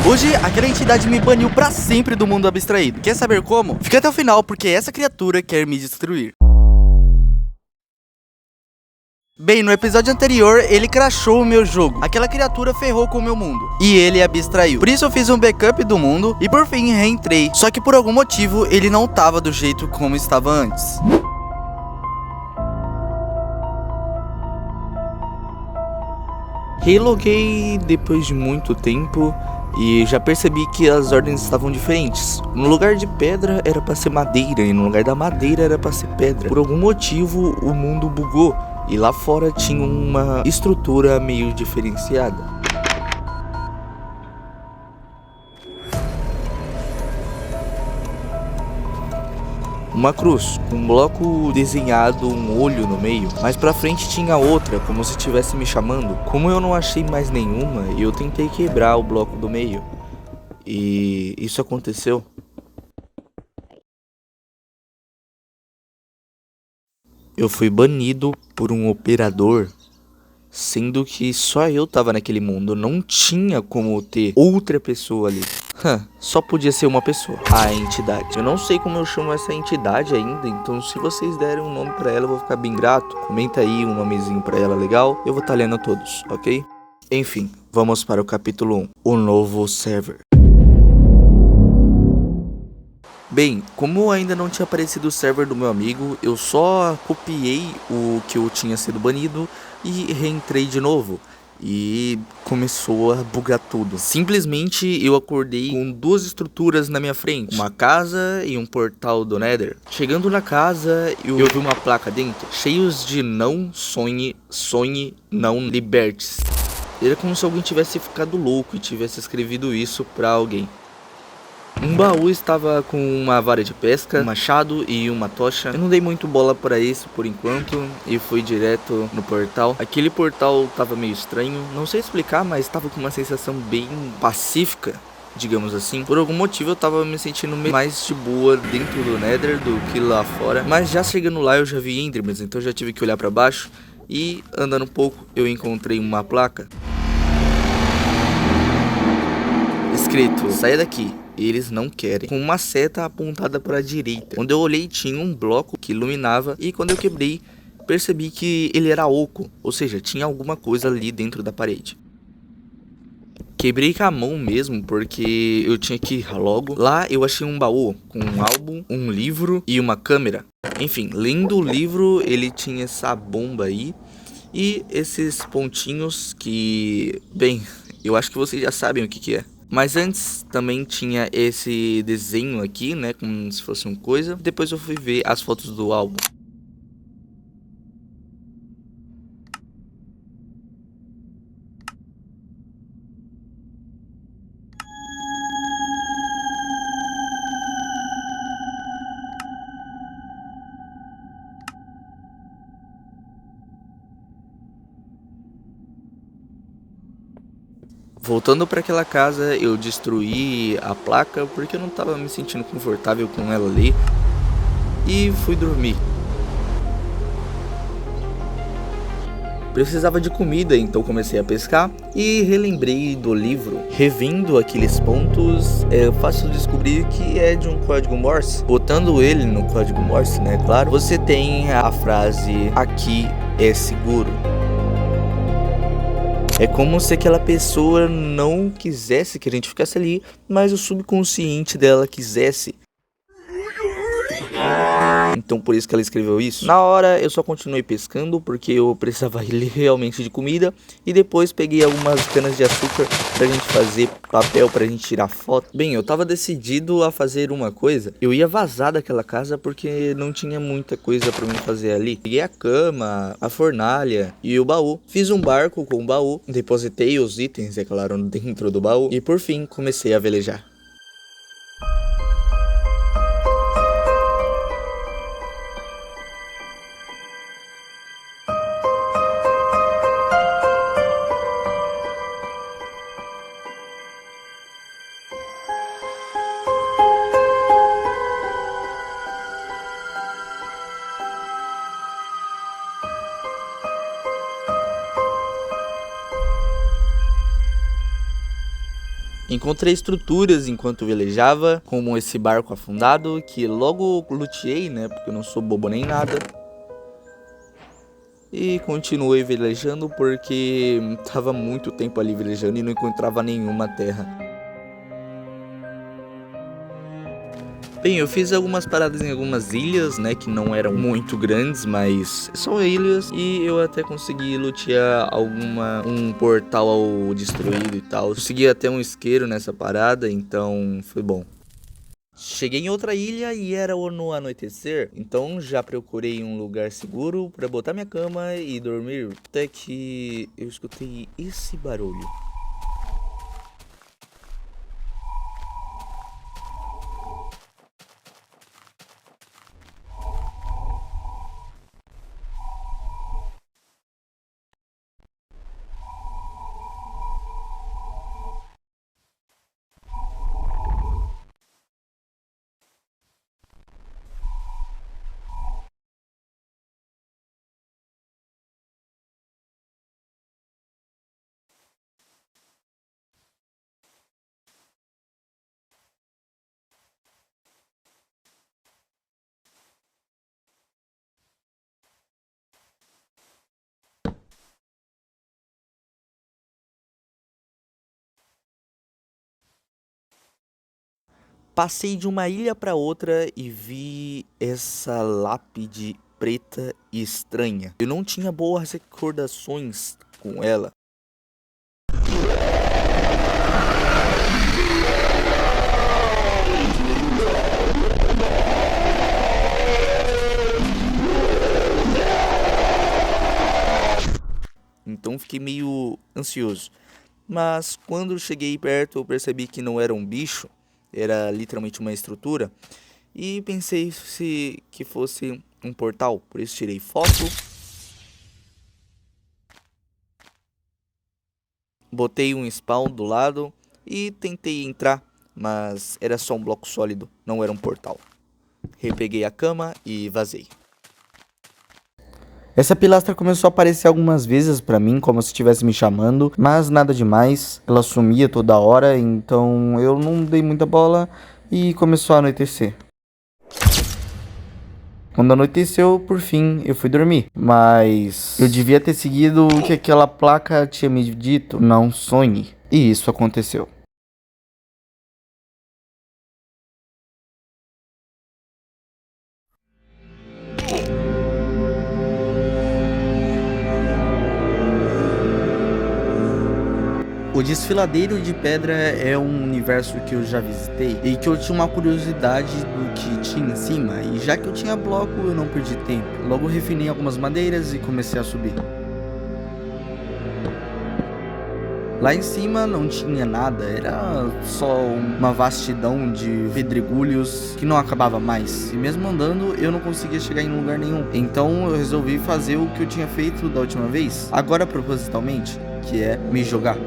Hoje, aquela entidade me baniu pra sempre do mundo abstraído. Quer saber como? Fica até o final, porque essa criatura quer me destruir. Bem, no episódio anterior, ele crashou o meu jogo. Aquela criatura ferrou com o meu mundo. E ele abstraiu. Por isso eu fiz um backup do mundo e por fim reentrei. Só que por algum motivo, ele não tava do jeito como estava antes. Reloguei depois de muito tempo e já percebi que as ordens estavam diferentes. No lugar de pedra era pra ser madeira e no lugar da madeira era pra ser pedra. Por algum motivo o mundo bugou e lá fora tinha uma estrutura meio diferenciada. Uma cruz, com um bloco desenhado, um olho no meio, mas pra frente tinha outra, como se estivesse me chamando. Como eu não achei mais nenhuma, eu tentei quebrar o bloco do meio. E isso aconteceu. Eu fui banido por um operador, sendo que só eu tava naquele mundo, não tinha como ter outra pessoa ali. Só podia ser uma pessoa, a entidade. Eu não sei como eu chamo essa entidade ainda, então se vocês derem um nome pra ela eu vou ficar bem grato. Comenta aí um nomezinho pra ela legal, eu vou estar lendo todos, ok? Enfim, vamos para o capítulo 1, o novo server. Bem, como ainda não tinha aparecido o server do meu amigo, eu só copiei o que eu tinha sido banido e reentrei de novo. E começou a bugar tudo. Simplesmente eu acordei com duas estruturas na minha frente, uma casa e um portal do Nether. Chegando na casa, eu vi uma placa dentro, cheios de não sonhe, sonhe, não liberte-se. Era como se alguém tivesse ficado louco e tivesse escrevido isso pra alguém. Um baú estava com uma vara de pesca, um machado e uma tocha. Eu não dei muito bola para isso por enquanto e fui direto no portal. Aquele portal estava meio estranho, não sei explicar, mas estava com uma sensação bem pacífica, digamos assim. Por algum motivo eu tava me sentindo mais de boa dentro do Nether do que lá fora. Mas já chegando lá eu já vi Endermans, então eu já tive que olhar para baixo. E andando um pouco eu encontrei uma placa escrito: saia daqui. Eles não querem, com uma seta apontada para a direita. Quando eu olhei tinha um bloco que iluminava e quando eu quebrei percebi que ele era oco, ou seja, tinha alguma coisa ali dentro da parede. Quebrei com a mão mesmo porque eu tinha que ir logo. Lá eu achei um baú com um álbum, um livro e uma câmera. Enfim, lendo o livro ele tinha essa bomba aí e esses pontinhos que, bem, eu acho que vocês já sabem o que é. Mas antes também tinha esse desenho aqui, né, como se fosse uma coisa. Depois eu fui ver as fotos do álbum. Voltando para aquela casa, eu destruí a placa porque eu não estava me sentindo confortável com ela ali e fui dormir. Precisava de comida, então comecei a pescar e relembrei do livro. Revendo aqueles pontos, é fácil descobrir que é de um código Morse. Botando ele no código Morse, né, claro, você tem a frase "aqui é seguro". É como se aquela pessoa não quisesse que a gente ficasse ali, mas o subconsciente dela quisesse. Então por isso que ela escreveu isso. Na hora eu só continuei pescando porque eu precisava realmente de comida. E depois peguei algumas canas de açúcar pra gente fazer papel, pra gente tirar foto. Bem, eu tava decidido a fazer uma coisa. Eu ia vazar daquela casa porque não tinha muita coisa pra mim fazer ali. Peguei a cama, a fornalha e o baú. Fiz um barco com o baú. Depositei os itens, é claro, dentro do baú. E por fim comecei a velejar. Encontrei estruturas enquanto velejava, como esse barco afundado, que logo luteei, né, porque eu não sou bobo nem nada. E continuei velejando porque tava muito tempo ali velejando e não encontrava nenhuma terra. Bem, eu fiz algumas paradas em algumas ilhas, né, que não eram muito grandes, mas são ilhas, e eu até consegui lutear um portal destruído e tal. Consegui até um isqueiro nessa parada, então foi bom. Cheguei em outra ilha e era no anoitecer, então já procurei um lugar seguro para botar minha cama e dormir, até que eu escutei esse barulho. Passei de uma ilha para outra e vi essa lápide preta e estranha. Eu não tinha boas recordações com ela. Então fiquei meio ansioso. Mas quando cheguei perto, eu percebi que não era um bicho, era literalmente uma estrutura. E pensei se que fosse um portal, por isso tirei foto, botei um spawn do lado e tentei entrar, mas era só um bloco sólido, não era um portal. Repeguei a cama e vazei. Essa pilastra começou a aparecer algumas vezes pra mim, como se estivesse me chamando, mas nada demais. Ela sumia toda hora, então eu não dei muita bola e começou a anoitecer. Quando anoiteceu, por fim, eu fui dormir. Mas eu devia ter seguido o que aquela placa tinha me dito, não sonhe. E isso aconteceu. O Desfiladeiro de Pedra é um universo que eu já visitei e que eu tinha uma curiosidade do que tinha em cima, e já que eu tinha bloco, eu não perdi tempo. Logo refinei algumas madeiras e comecei a subir. Lá em cima não tinha nada, era só uma vastidão de pedregulhos que não acabava mais. E mesmo andando, eu não conseguia chegar em lugar nenhum. Então eu resolvi fazer o que eu tinha feito da última vez, agora propositalmente, que é me jogar.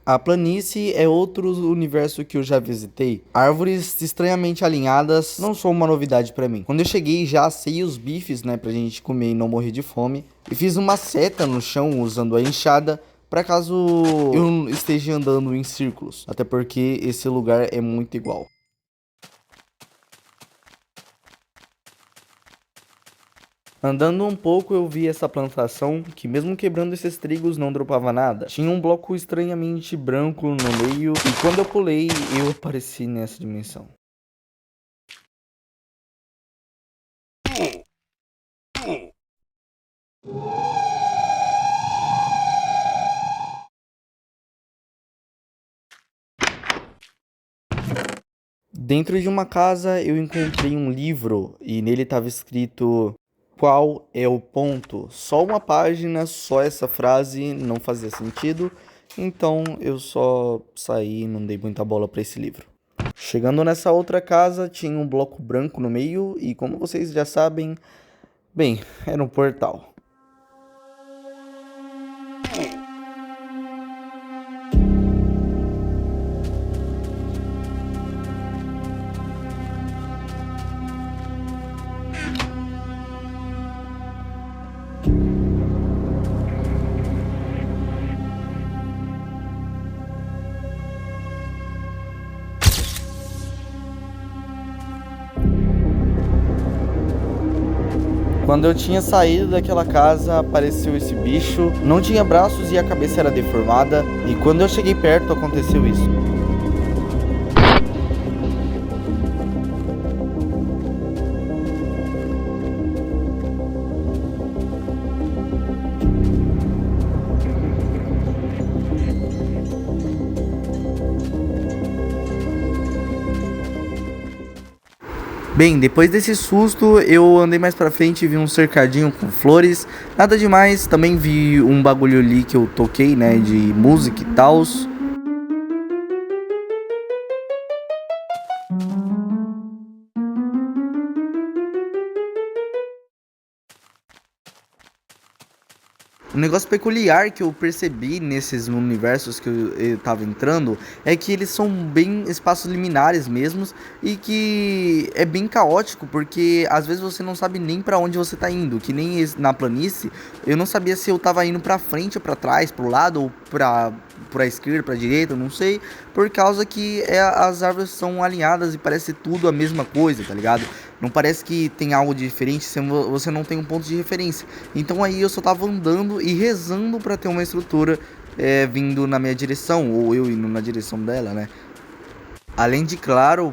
A planície é outro universo que eu já visitei. Árvores estranhamente alinhadas não são uma novidade pra mim. Quando eu cheguei já assei os bifes, né, pra gente comer e não morrer de fome. E fiz uma seta no chão usando a enxada, pra caso eu esteja andando em círculos. Até porque esse lugar é muito igual. Andando um pouco eu vi essa plantação que mesmo quebrando esses trigos não dropava nada. Tinha um bloco estranhamente branco no meio e quando eu pulei eu apareci nessa dimensão. Dentro de uma casa eu encontrei um livro e nele estava escrito: qual é o ponto? Só uma página, só essa frase não fazia sentido, então eu só saí e não dei muita bola para esse livro. Chegando nessa outra casa, tinha um bloco branco no meio e, como vocês já sabem, bem, era um portal. Quando eu tinha saído daquela casa, apareceu esse bicho. Não tinha braços e a cabeça era deformada. E quando eu cheguei perto, aconteceu isso. Bem, depois desse susto, eu andei mais pra frente e vi um cercadinho com flores. Nada demais, também vi um bagulho ali que eu toquei, né, de música e tals. Um negócio peculiar que eu percebi nesses universos que eu tava entrando é que eles são bem espaços liminares mesmos e que é bem caótico porque às vezes você não sabe nem pra onde você tá indo, que nem na planície, eu não sabia se eu tava indo pra frente ou pra trás, pro lado ou pra esquerda, pra direita, eu não sei, por causa que as árvores são alinhadas e parece tudo a mesma coisa, tá ligado? Não parece que tem algo diferente se você não tem um ponto de referência. Então aí eu só tava andando e rezando pra ter uma estrutura vindo na minha direção, ou eu indo na direção dela, né? Além de, claro,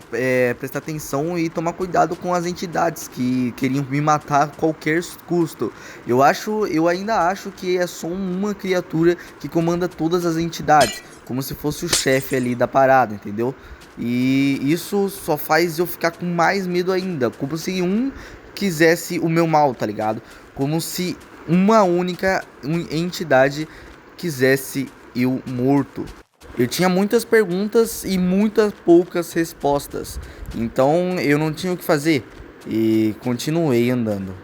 prestar atenção e tomar cuidado com as entidades que queriam me matar a qualquer custo. Eu ainda acho que é só uma criatura que comanda todas as entidades, como se fosse o chefe ali da parada, entendeu? E isso só faz eu ficar com mais medo ainda, como se um quisesse o meu mal, tá ligado? Como se uma única entidade quisesse eu morto. Eu tinha muitas perguntas e muitas poucas respostas, então eu não tinha o que fazer e continuei andando.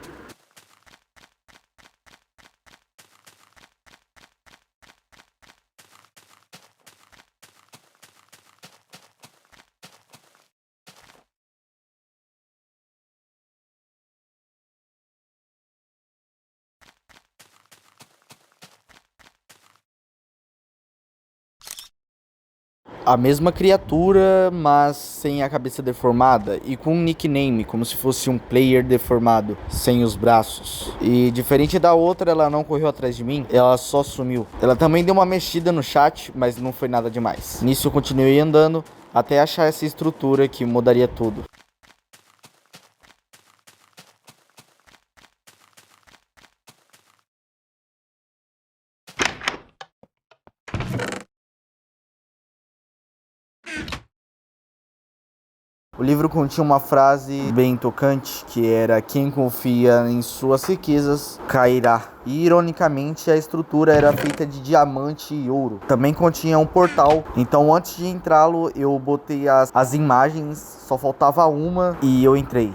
A mesma criatura, mas sem a cabeça deformada e com um nickname, como se fosse um player deformado, sem os braços. E diferente da outra, ela não correu atrás de mim, ela só sumiu. Ela também deu uma mexida no chat, mas não foi nada demais. Nisso eu continuei andando até achar essa estrutura que mudaria tudo. O livro continha uma frase bem tocante, que era: quem confia em suas riquezas cairá. E ironicamente a estrutura era feita de diamante e ouro. Também continha um portal, então antes de entrá-lo eu botei as imagens, só faltava uma e eu entrei.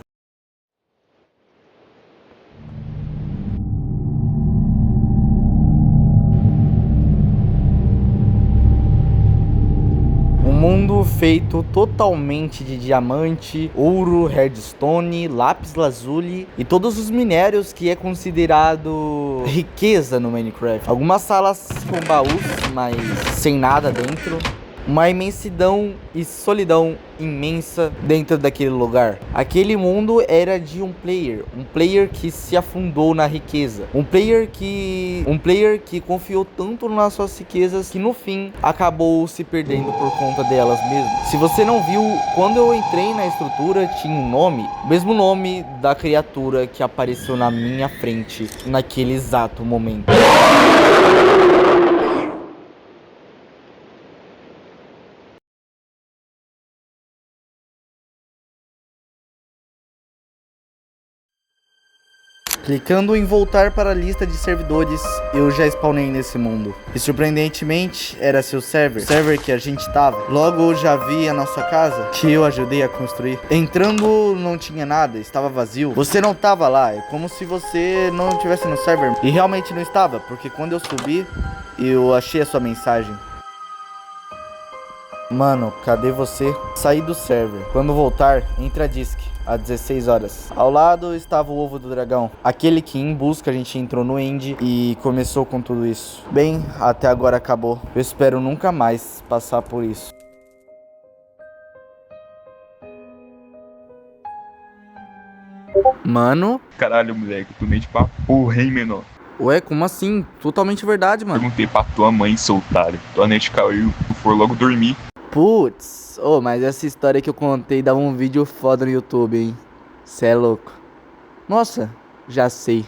Um mundo feito totalmente de diamante, ouro, redstone, lápis lazuli e todos os minérios que é considerado riqueza no Minecraft. Algumas salas com baús, mas sem nada dentro. Uma imensidão e solidão imensa dentro daquele lugar. Aquele mundo era de um player que se afundou na riqueza, um player que confiou tanto nas suas riquezas que no fim acabou se perdendo por conta delas mesmas. Se você não viu, quando eu entrei na estrutura tinha um nome, o mesmo nome da criatura que apareceu na minha frente naquele exato momento. Clicando em voltar para a lista de servidores, eu já spawnei nesse mundo. E surpreendentemente, era seu server que a gente tava. Logo eu já vi a nossa casa, que eu ajudei a construir. Entrando não tinha nada, estava vazio. Você não tava lá, é como se você não estivesse no server. E realmente não estava, porque quando eu subi, eu achei a sua mensagem. Mano, cadê você? Saí do server. Quando voltar, entra a Disc, às 16 horas. Ao lado estava o ovo do dragão. Aquele que em busca a gente entrou no end e começou com tudo isso. Bem, até agora acabou. Eu espero nunca mais passar por isso. Mano, Caralho, moleque, tu mente pra porra, hein, menor? ué, como assim? Totalmente verdade, mano. Perguntei pra tua mãe, seu otário. Tua net caiu, tu for logo dormir. Putz, mas essa história que eu contei dava um vídeo foda no YouTube, hein? Cê é louco. Nossa, já sei.